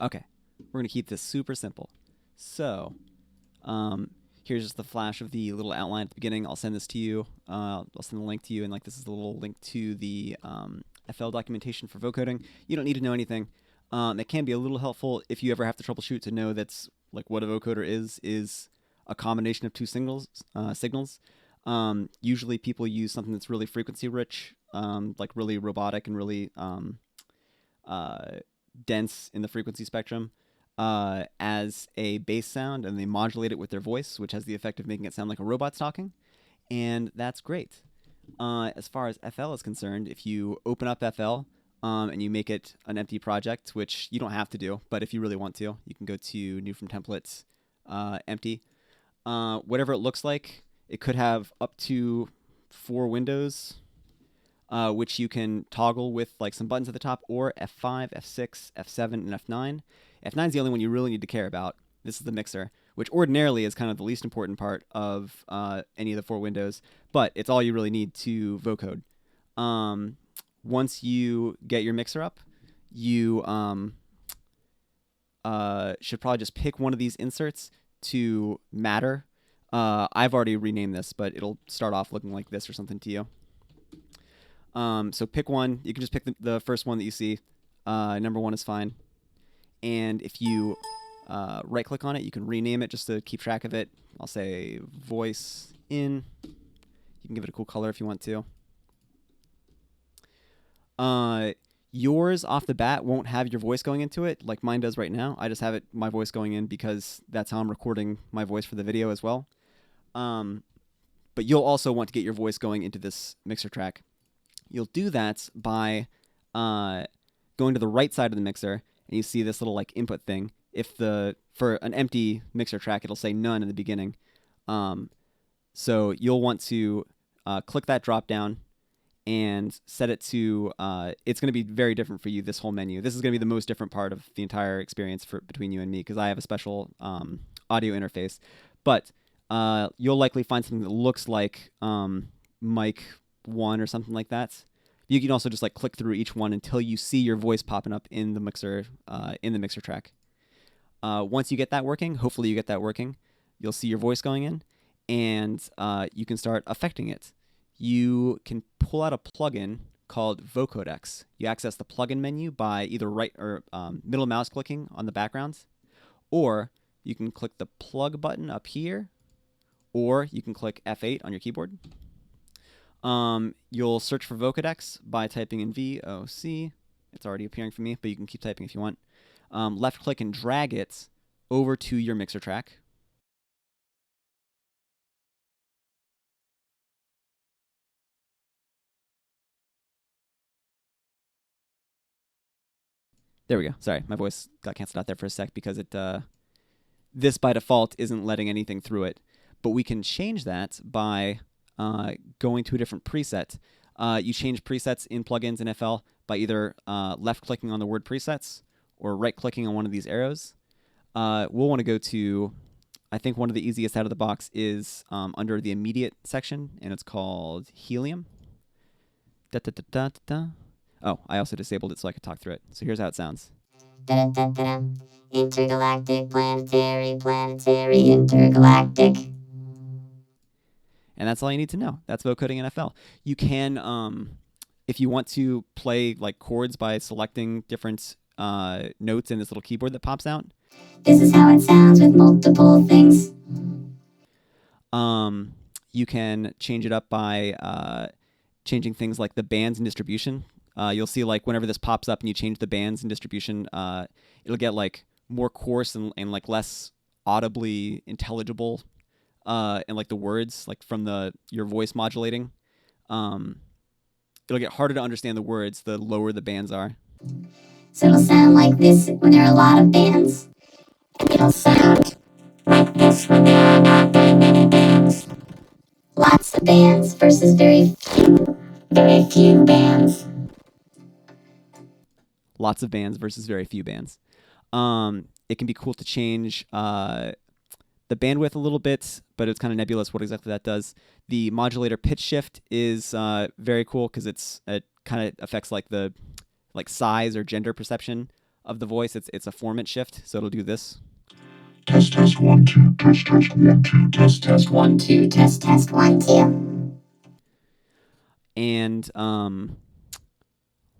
Okay, we're gonna keep this super simple. So, um, here's just the flash of the little outline at the beginning. I'll send this to you. I'll send the link to you, and like this is the little link to the FL documentation for vocoding. You don't need to know anything. It can be a little helpful if you ever have to troubleshoot to know that's like what a vocoder is a combination of two signals. Usually people use something that's really frequency rich, like really robotic and really uh, dense in the frequency spectrum as a bass sound, and they modulate it with their voice, which has the effect of making it sound like a robot's talking, and that's great. As far as FL is concerned, if you open up FL and you make it an empty project, which you don't have to do, but if you really want to, you can go to New from Templates, empty. Whatever it looks like, it could have up to 4 windows, which you can toggle with like some buttons at the top, or F5, F6, F7, and F9. F9 is the only one you really need to care about. This is the mixer, which ordinarily is kind of the least important part of any of the 4 windows, but it's all you really need to vocode. Once you get your mixer up, you should probably just pick one of these inserts to matter. I've already renamed this, but it'll start off looking like this or something to you. So pick one. You can just pick the first one that you see. Number 1 is fine. And if you right-click on it, you can rename it just to keep track of it. I'll say voice in. You can give it a cool color if you want to. Yours off the bat won't have your voice going into it like mine does right now. I just have my voice going in because that's how I'm recording my voice for the video as well. But you'll also want to get your voice going into this mixer track. You'll do that by going to the right side of the mixer, and you see this little like input thing. For an empty mixer track, it'll say none in the beginning. So you'll want to click that drop down and set it to, it's going to be very different for you, this whole menu. This is going to be the most different part of the entire experience between you and me, because I have a special audio interface. But you'll likely find something that looks like mic 1 or something like that. You can also just like click through each one until you see your voice popping up in the mixer track. Once you get that working, hopefully you get that working, you'll see your voice going in, and you can start affecting it. You can pull out a plugin called Vocoding. You access the plugin menu by either right or middle mouse clicking on the background, or you can click the plug button up here, or you can click F8 on your keyboard. You'll search for Vocoding by typing in VOC. It's already appearing for me, but you can keep typing if you want. Left click and drag it over to your mixer track. There we go. Sorry, my voice got canceled out there for a sec because this by default isn't letting anything through it. But we can change that by going to a different preset. You change presets in plugins in FL by either left-clicking on the word presets or right-clicking on one of these arrows. We'll want to go to, I think one of the easiest out of the box is under the immediate section, and it's called Helium. Da, da, da, da, da. Oh, I also disabled it so I could talk through it. So here's how it sounds. Da-da-da-da. Intergalactic, planetary, intergalactic. And that's all you need to know. That's vocoding in FL. You can, if you want to play like chords by selecting different notes in this little keyboard that pops out. This is how it sounds with multiple things. You can change it up by changing things like the bands and distribution. You'll see like whenever this pops up and you change the bands and distribution, it'll get like more coarse and like less audibly intelligible, and like the words like from your voice modulating. It'll get harder to understand the words the lower the bands are. So it'll sound like this when there are a lot of bands. And it'll sound like this when there are not very many bands. Lots of bands versus very few bands. Lots of bands versus very few bands. It can be cool to change the bandwidth a little bit, but it's kind of nebulous what exactly that does. The modulator pitch shift is very cool because it kind of affects like the size or gender perception of the voice, it's a formant shift, so it'll do this. Test test 1 2 test test 1 2 test test 1 2 test test 1 2. And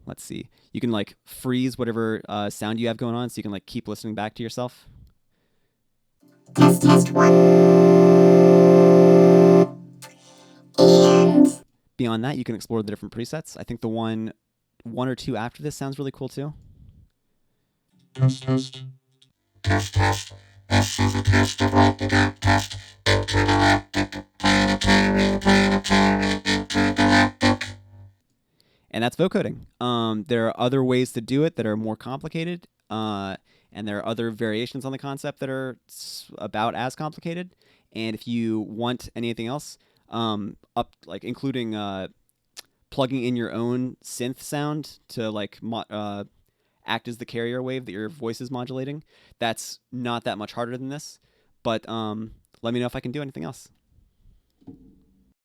let's see, you can like freeze whatever sound you have going on, so you can like keep listening back to yourself. Test test 1. And Beyond that, you can explore the different presets. I think the one or two after this sounds really cool too. test test test test. This is a test of what we got test. And that's vocoding. There are other ways to do it that are more complicated, and there are other variations on the concept that are about as complicated. And if you want anything else, including plugging in your own synth sound to like act as the carrier wave that your voice is modulating, that's not that much harder than this. But let me know if I can do anything else.